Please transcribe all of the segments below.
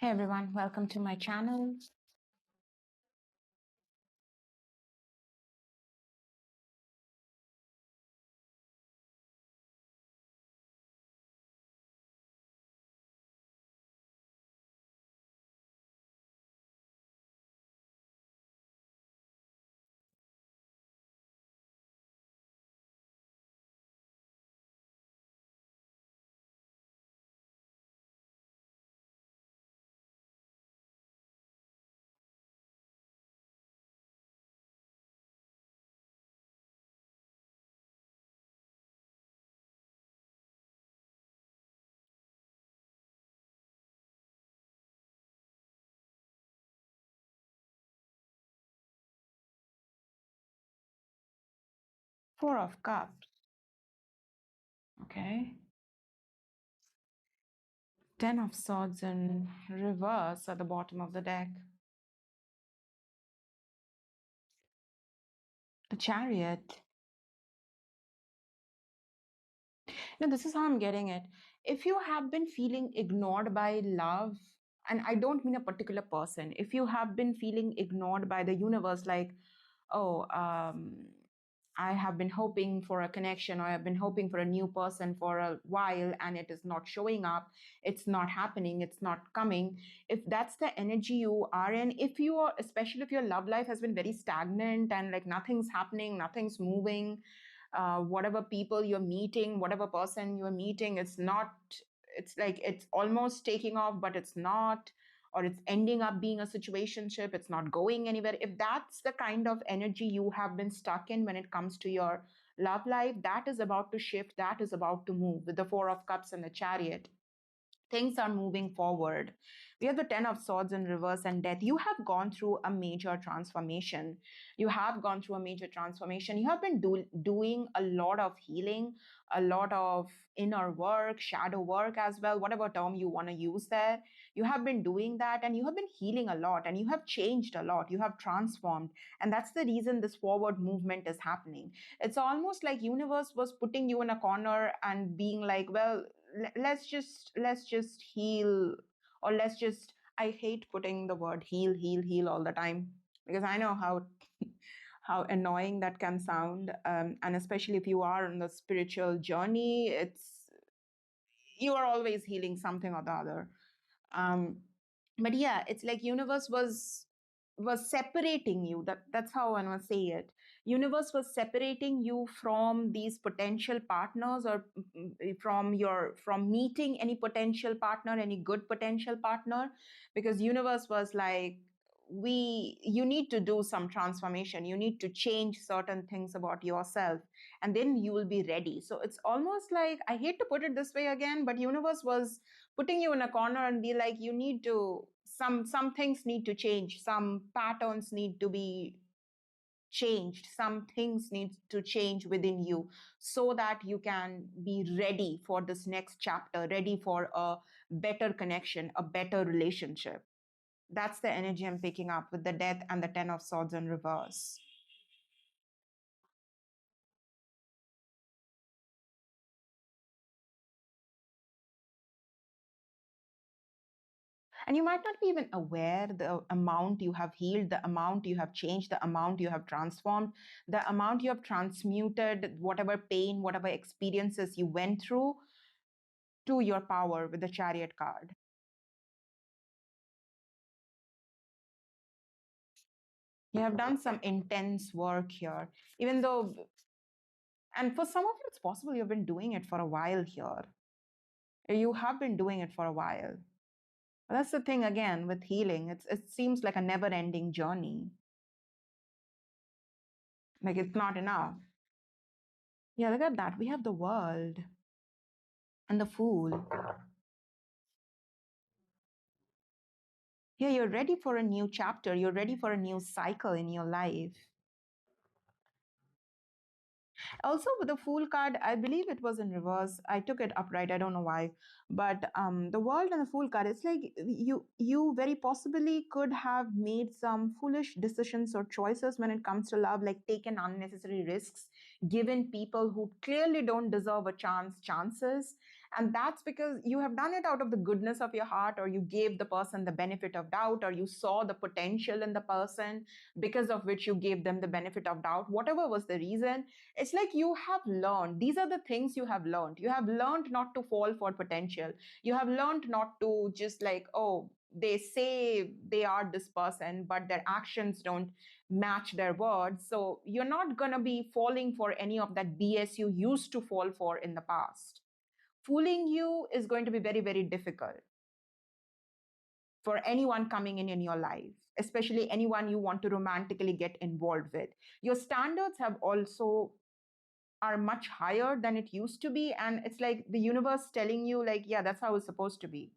Hey everyone, welcome to my channel. Four of Cups, okay. Ten of Swords in reverse at the bottom of the deck. The Chariot. Now, this is how I'm getting it. If you have been feeling ignored by love, and I don't mean a particular person, if you have been feeling ignored by the universe, like, oh, I have been hoping for a connection, or I've been hoping for a new person for a while, and it is not showing up, it's not happening, it's not coming. If that's the energy you are in, if you are, especially if your love life has been very stagnant and like nothing's happening, nothing's moving, whatever people you're meeting, whatever person you're meeting, it's not, it's like it's almost taking off, but it's not, or it's ending up being a situationship, it's not going anywhere. If that's the kind of energy you have been stuck in when it comes to your love life, that is about to shift, that is about to move. With the Four of Cups and the Chariot, things are moving forward. We have the Ten of Swords in reverse and Death. You have gone through a major transformation. You have gone through a major transformation. You have been doing a lot of healing, a lot of inner work, shadow work as well, whatever term you want to use there. You have been doing that, and you have been healing a lot, and you have changed a lot. You have transformed, and that's the reason this forward movement is happening. It's almost like universe was putting you in a corner and being like, well, let's just heal, or let's just, I hate putting the word heal all the time, because I know how how annoying that can sound, and especially if you are on the spiritual journey, it's, you are always healing something or the other. um but yeah, it's like universe was separating you. That's how I want to say it. Universe was separating you from these potential partners, or from meeting any potential partner, any good potential partner, because universe was like, you need to do some transformation, you need to change certain things about yourself, and then you will be ready. So it's almost like, I hate to put it this way again, but universe was putting you in a corner and be like, you need to, some things need to change, some patterns need to be changed, some things need to change within you, so that you can be ready for this next chapter, ready for a better connection, a better relationship. That's the energy I'm picking up with the Death and the Ten of Swords in reverse. And you might not be even aware the amount you have healed, the amount you have changed, the amount you have transformed, the amount you have transmuted whatever pain, whatever experiences you went through, to your power with the Chariot card. You have done some intense work here, even though, and for some of you, it's possible you've been doing it for a while here. You have been doing it for a while. But that's the thing again with healing. It seems like a never ending journey. Like it's not enough. Yeah, look at that. We have the World and the Fool. Yeah, you're ready for a new chapter. You're ready for a new cycle in your life. Also, with the Fool card, I believe it was in reverse. I took it upright. I don't know why. But the World and the Fool card, it's like you very possibly could have made some foolish decisions or choices when it comes to love, like taken unnecessary risks, given people who clearly don't deserve a chances. And that's because you have done it out of the goodness of your heart, or you gave the person the benefit of doubt, or you saw the potential in the person because of which you gave them the benefit of doubt. Whatever was the reason, it's like you have learned. These are the things you have learned. You have learned not to fall for potential. You have learned not to just like, oh, they say they are this person, but their actions don't match their words. So you're not going to be falling for any of that BS you used to fall for in the past. Fooling you is going to be very, very difficult for anyone coming in your life, especially anyone you want to romantically get involved with. Your standards have also are much higher than it used to be, and it's like the universe telling you like, yeah, that's how it's supposed to be.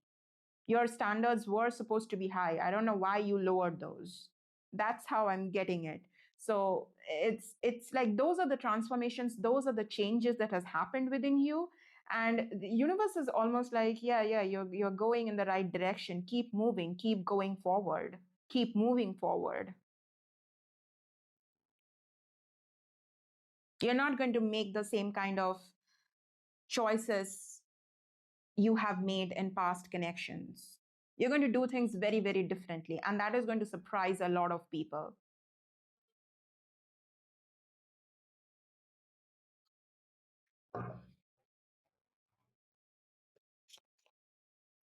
Your standards were supposed to be high. I don't know why you lowered those. That's how I'm getting it. So it's like those are the transformations, those are the changes that has happened within you. And the universe is almost like, yeah, you're going in the right direction. Keep moving, keep going forward, keep moving forward. You're not going to make the same kind of choices you have made in past connections. You're going to do things very, very differently, and that is going to surprise a lot of people.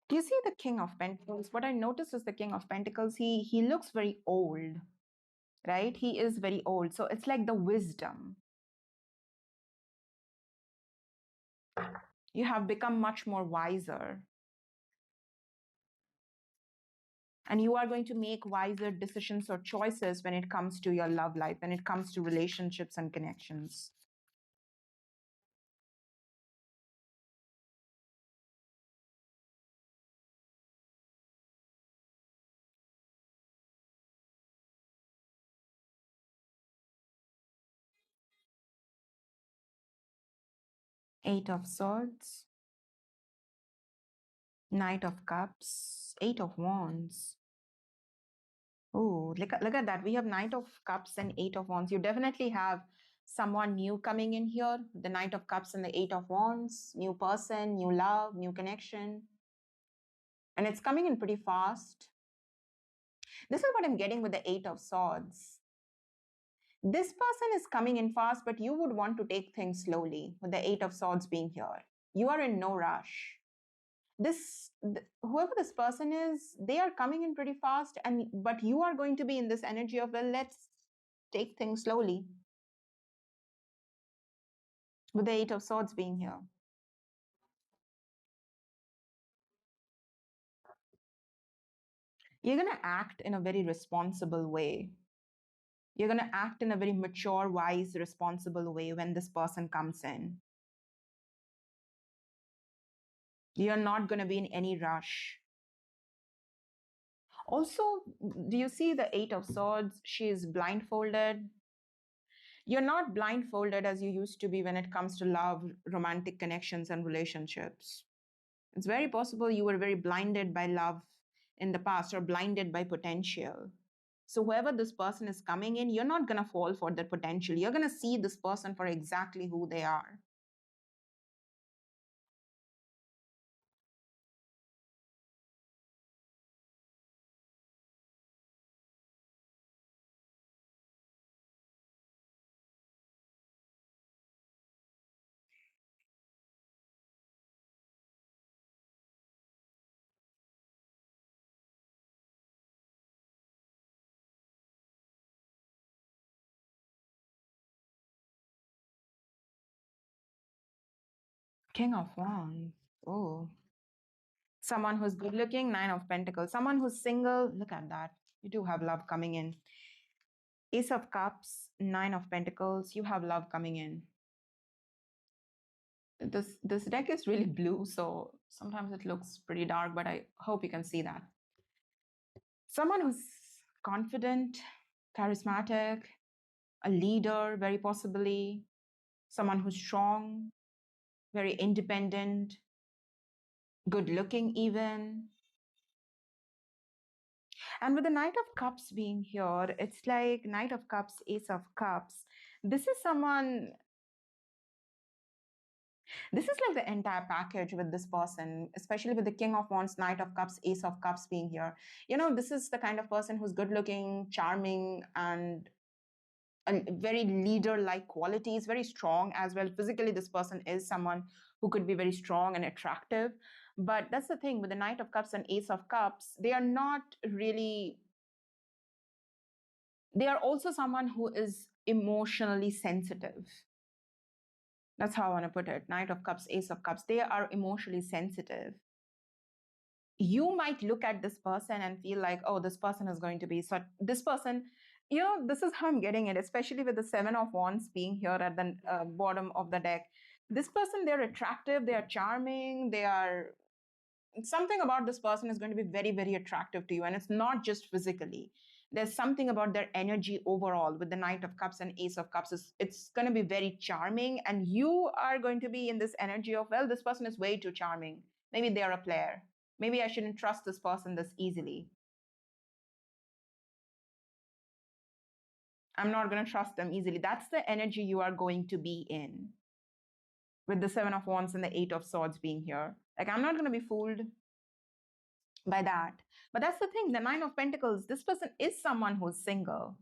Do you see the King of Pentacles? What I noticed is the King of Pentacles, he looks very old, right? He is very old. So it's like the wisdom. You have become much more wiser. And you are going to make wiser decisions or choices when it comes to your love life, when it comes to relationships and connections. Eight of Swords, Knight of Cups, Eight of Wands. Oh, look at that. We have Knight of Cups and Eight of Wands. You definitely have someone new coming in here. The Knight of Cups and the Eight of Wands. New person, new love, new connection. And it's coming in pretty fast. This is what I'm getting with the Eight of Swords. This person is coming in fast, but you would want to take things slowly with the Eight of Swords being here. You are in no rush. Whoever this person is, they are coming in pretty fast, and but you are going to be in this energy of, well, let's take things slowly with the Eight of Swords being here. You're going to act in a very responsible way. You're going to act in a very mature, wise, responsible way when this person comes in. You're not going to be in any rush. Also, do you see the Eight of Swords? She is blindfolded. You're not blindfolded as you used to be when it comes to love, romantic connections, and relationships. It's very possible you were very blinded by love in the past or blinded by potential. So, whoever this person is coming in, you're not going to fall for their potential. You're going to see this person for exactly who they are. King of Wands. Oh. Someone who's good looking, Nine of Pentacles. Someone who's single, look at that. You do have love coming in. Ace of Cups, Nine of Pentacles. You have love coming in. This deck is really blue, so sometimes it looks pretty dark, but I hope you can see that. Someone who's confident, charismatic, a leader, very possibly, someone who's strong, very independent, good looking, even. And with the Knight of Cups being here, it's like Knight of Cups, Ace of Cups. This is someone, This is like the entire package with this person, especially with the King of Wands, Knight of Cups, Ace of Cups being here. This is the kind of person who's good looking, charming, and a very leader like qualities, very strong as well. Physically, this person is someone who could be very strong and attractive. But that's the thing with the Knight of Cups and Ace of Cups, they are not really, they are also someone who is emotionally sensitive. That's how I want to put it. Knight of Cups, Ace of Cups, they are emotionally sensitive. You might look at this person and feel like, oh, this person is going to be so, this person, this is how I'm getting it, especially with the Seven of Wands being here at the bottom of the deck. This person, they're attractive, they are charming, they are, something about this person is going to be very, very attractive to you. And it's not just physically. There's something about their energy overall with the Knight of Cups and Ace of Cups. It's going to be very charming. And you are going to be in this energy of, well, this person is way too charming. Maybe they're a player. Maybe I shouldn't trust this person this easily. I'm not going to trust them easily. That's the energy you are going to be in with the Seven of Wands and the Eight of Swords being here. Like, I'm not going to be fooled by that. But that's the thing, the Nine of Pentacles, this person is someone who's single.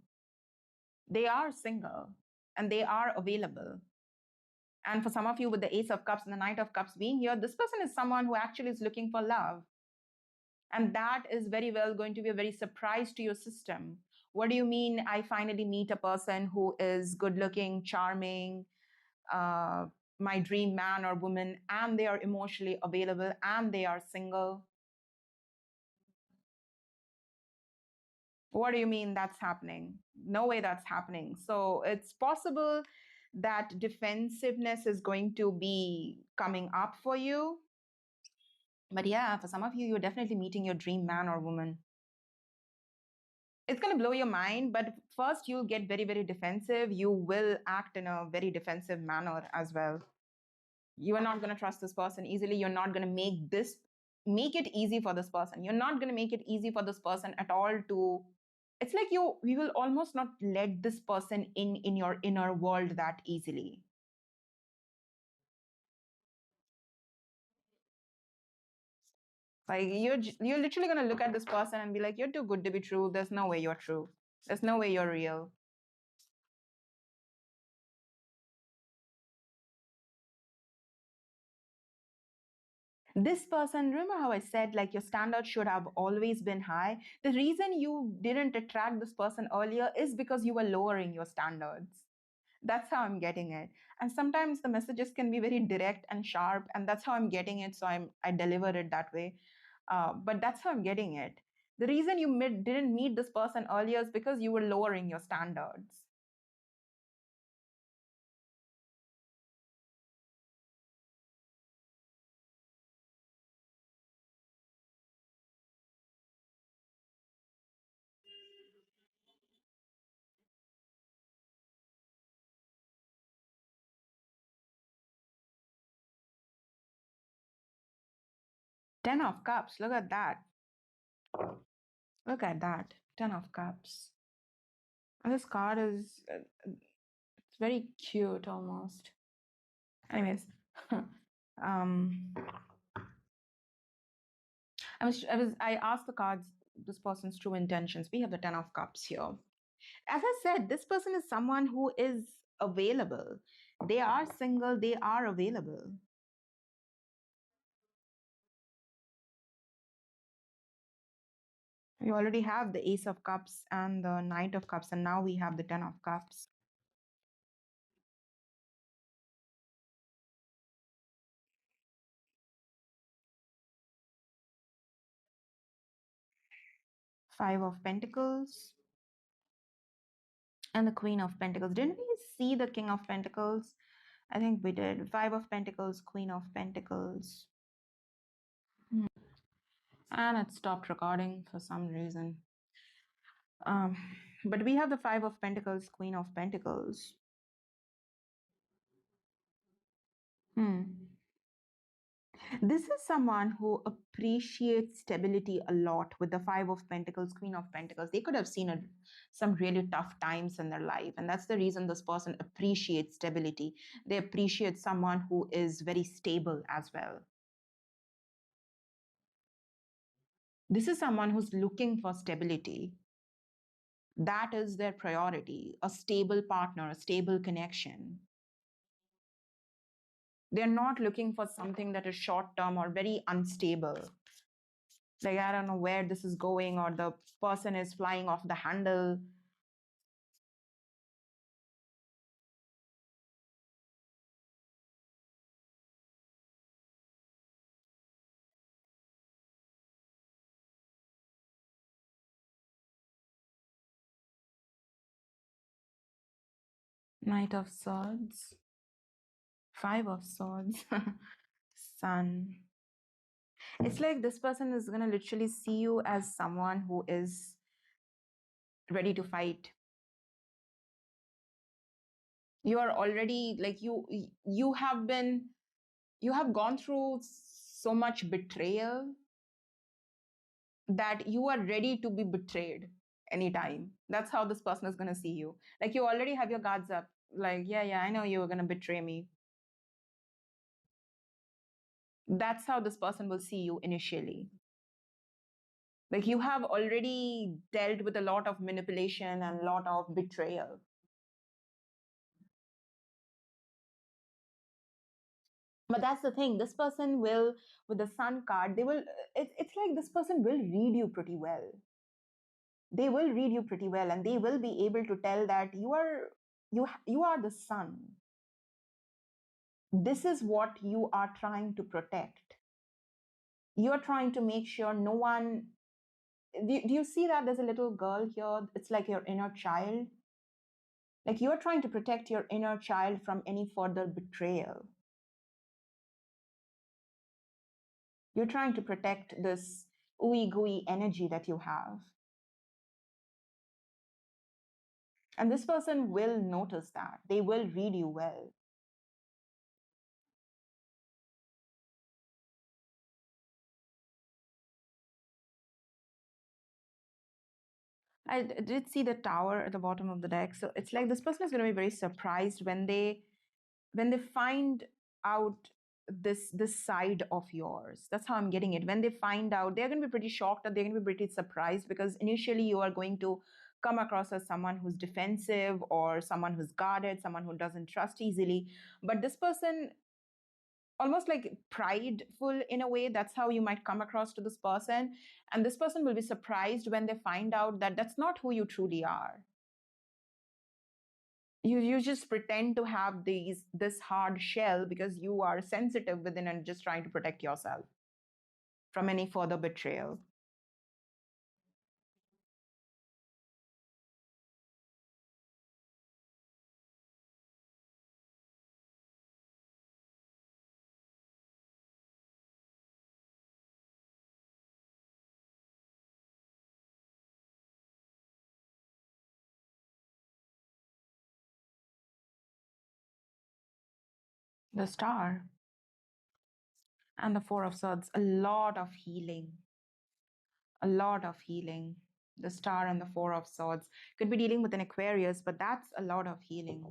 They are single and they are available. And for some of you with the Ace of Cups and the Knight of Cups being here, this person is someone who actually is looking for love. And that is very well going to be a very surprise to your system. What do you mean? I finally meet a person who is good looking, charming, my dream man or woman, and they are emotionally available and they are single. What do you mean that's happening? No way that's happening. So it's possible that defensiveness is going to be coming up for you. But yeah, for some of you, you're definitely meeting your dream man or woman. It's going to blow your mind, but first you'll get very, very defensive. You will act in a very defensive manner as well. You are not going to trust this person easily. You're not going to make it easy for this person. You're not going to make it easy for this person at all to, it's like you will almost not let this person in your inner world that easily. Like you're literally going to look at this person and be like, you're too good to be true. There's no way you're true. There's no way you're real. This person, remember how I said like your standards should have always been high? The reason you didn't attract this person earlier is because you were lowering your standards. That's how I'm getting it. And sometimes the messages can be very direct and sharp, and that's how I'm getting it. So I deliver it that way. But that's how I'm getting it. The reason you didn't meet this person earlier is because you were lowering your standards. Ten of Cups. Look at that. Look at that. Ten of Cups. And this card is it's very cute almost. Anyways, um, I asked the cards this person's true intentions. We have the Ten of Cups here. As I said, this person is someone who is available. They are single, they are available. We already have the Ace of Cups and the Knight of Cups, and now we have the Ten of Cups. Five of Pentacles and the Queen of Pentacles. Didn't we see the King of Pentacles? I think we did. Five of Pentacles, Queen of Pentacles. And it stopped recording for some reason. Um, but we have the Five of Pentacles, Queen of Pentacles. This is someone who appreciates stability a lot with the Five of Pentacles, Queen of Pentacles. They could have seen some really tough times in their life. And that's the reason this person appreciates stability. They appreciate someone who is very stable as well. This is someone who's looking for stability. That is their priority, a stable partner, a stable connection. They're not looking for something that is short term or very unstable. Like, I don't know where this is going, or the person is flying off the handle. Knight of Swords, Five of Swords, Sun. It's like this person is going to literally see you as someone who is ready to fight. You are already like you have been you have gone through so much betrayal that you are ready to be betrayed anytime. That's how this person is going to see you. Like, you already have your guards up. Like, yeah, I know you were going to betray me. That's how this person will see you initially. Like, you have already dealt with a lot of manipulation and a lot of betrayal. But that's the thing. This person will, with the Sun card, they will, it's like this person will read you pretty well. They will read you pretty well, and they will be able to tell that you are the sun. This is what you are trying to protect. You are trying to make sure no one. Do you see that there's a little girl here? It's like your inner child. Like, you're trying to protect your inner child from any further betrayal. You're trying to protect this ooey gooey energy that you have. And this person will notice that. They will read you well. I did see the tower at the bottom of the deck. So it's like this person is going to be very surprised when they find out this side of yours. That's how I'm getting it. When they find out, they're going to be pretty shocked, or they're going to be pretty surprised, because initially you are going to come across as someone who's defensive, or someone who's guarded, someone who doesn't trust easily. But this person, almost like prideful in a way, that's how you might come across to this person. And this person will be surprised when they find out that that's not who you truly are. You just pretend to have this hard shell because you are sensitive within and just trying to protect yourself from any further betrayal. The Star and the Four of Swords, a lot of healing, a lot of healing. The Star and the Four of Swords could be dealing with an Aquarius, but that's a lot of healing.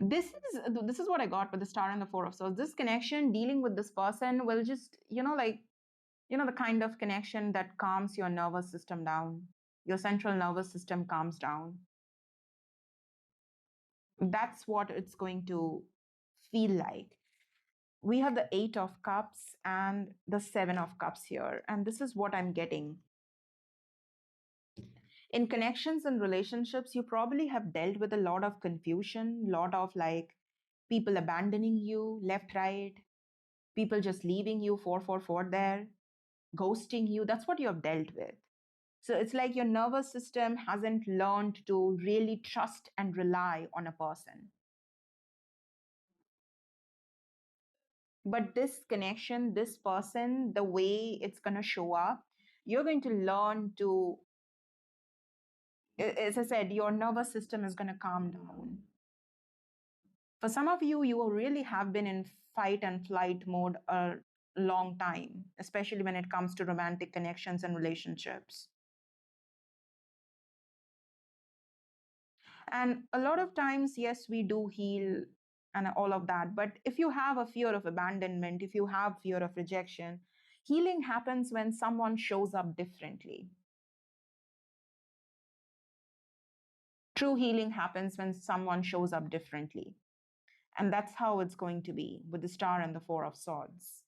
This is what I got with the Star and the Four of Swords. This connection, dealing with this person, will just, like, the kind of connection that calms your nervous system down. Your central nervous system calms down. That's what it's going to feel like. We have the Eight of Cups and the Seven of Cups here, and this is what I'm getting. In connections and relationships, you probably have dealt with a lot of confusion, lot of like people abandoning you left, right, people just leaving you 444 there, ghosting you. That's what you have dealt with. So it's like your nervous system hasn't learned to really trust and rely on a person. But this connection, this person, the way it's going to show up, you're going to learn to, as I said, your nervous system is going to calm down. For some of you, you really have been in fight and flight mode a long time, especially when it comes to romantic connections and relationships. And a lot of times, yes, we do heal and all of that. But if you have a fear of abandonment, if you have fear of rejection, healing happens when someone shows up differently. True healing happens when someone shows up differently. And that's how it's going to be with the Star and the Four of Swords.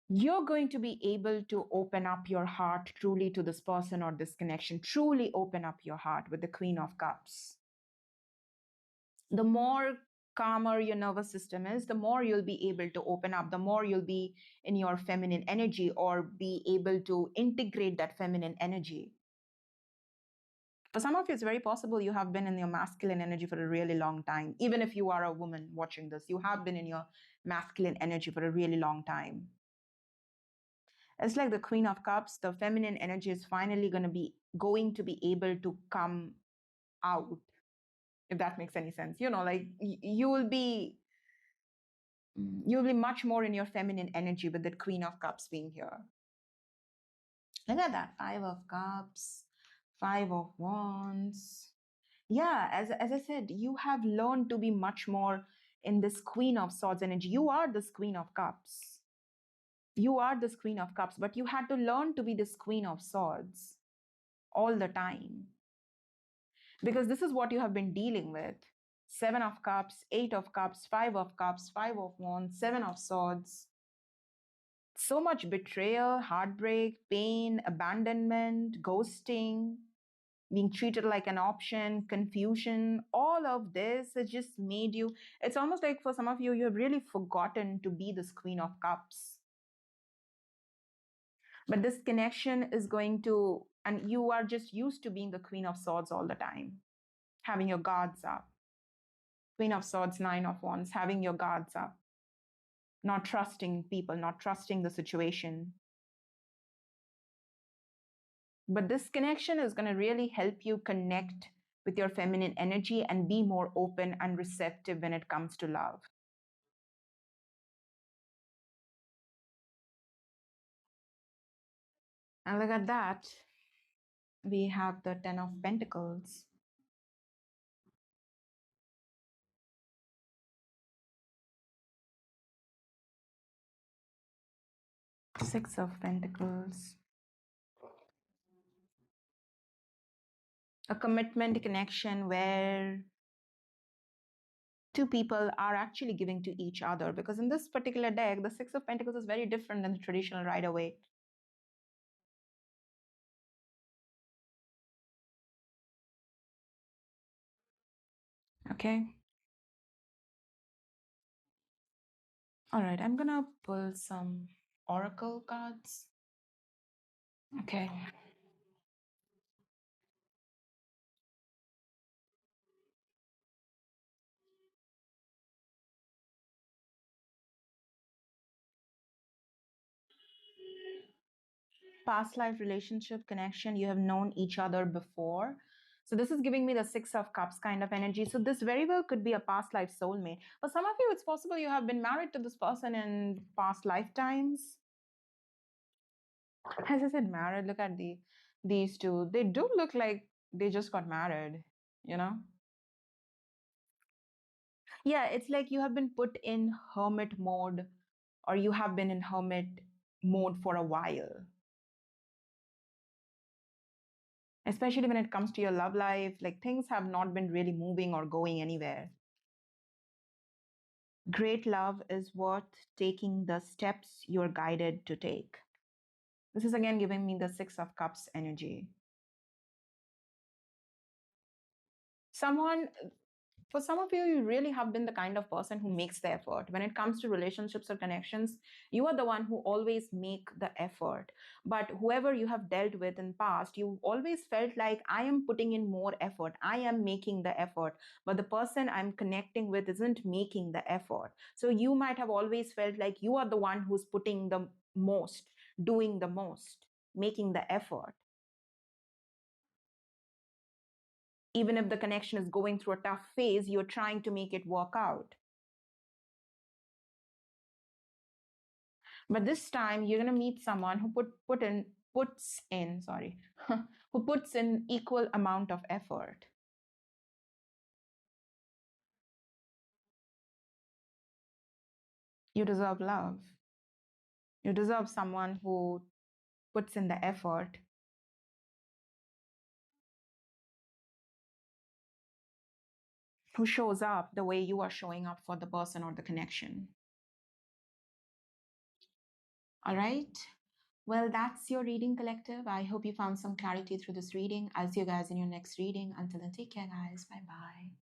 You're going to be able to open up your heart truly to this person or this connection, truly open up your heart with the Queen of Cups. The more calmer your nervous system is, the more you'll be able to open up, the more you'll be in your feminine energy or be able to integrate that feminine energy. For some of you, it's very possible you have been in your masculine energy for a really long time. Even if you are a woman watching this, you have been in your masculine energy for a really long time. It's like the Queen of Cups, the feminine energy is finally going to be able to come out, if that makes any sense. Like you'll be much more in your feminine energy with the Queen of Cups being here. Look at that. Five of Cups, Five of Wands. Yeah, as I said, you have learned to be much more in this Queen of Swords energy. You are this Queen of Cups. You are this Queen of Cups, but you had to learn to be this Queen of Swords all the time. Because this is what you have been dealing with. Seven of Cups, Eight of Cups, Five of Cups, Five of Wands, Seven of Swords. So much betrayal, heartbreak, pain, abandonment, ghosting, being treated like an option, confusion, all of this has just made you. It's almost like for some of you, you have really forgotten to be this Queen of Cups. But this connection is going to, and you are just used to being the Queen of Swords all the time, having your guards up. Queen of Swords, Nine of Wands, having your guards up, not trusting people, not trusting the situation. But this connection is going to really help you connect with your feminine energy and be more open and receptive when it comes to love. And look at that. We have the Ten of Pentacles. Six of Pentacles. A commitment connection where two people are actually giving to each other, because in this particular deck, the Six of Pentacles is very different than the traditional Rider-Waite. Okay. All right, I'm gonna pull some oracle cards. Okay. Past life relationship connection, you have known each other before. So this is giving me the Six of Cups kind of energy. So this very well could be a past life soulmate. For some of you, it's possible you have been married to this person in past lifetimes. As I said, married, look at these two. They do look like they just got married, you know? Yeah, it's like you have been put in hermit mode, or you have been in hermit mode for a while. Especially when it comes to your love life, like things have not been really moving or going anywhere. Great love is worth taking the steps you're guided to take. This is again giving me the Six of Cups energy. Someone, for some of you, you really have been the kind of person who makes the effort. When it comes to relationships or connections, you are the one who always make the effort. But whoever you have dealt with in past, you always felt like I am putting in more effort. I am making the effort. But the person I'm connecting with isn't making the effort. So you might have always felt like you are the one who's putting the most, doing the most, making the effort. Even if the connection is going through a tough phase, you're trying to make it work out. But this time you're going to meet someone who puts in, sorry, who puts in equal amount of effort. You deserve love. You deserve someone who puts in the effort, who shows up the way you are showing up for the person or the connection. All right. Well, that's your reading, collective. I hope you found some clarity through this reading. I'll see you guys in your next reading. Until then, take care, guys. Bye bye.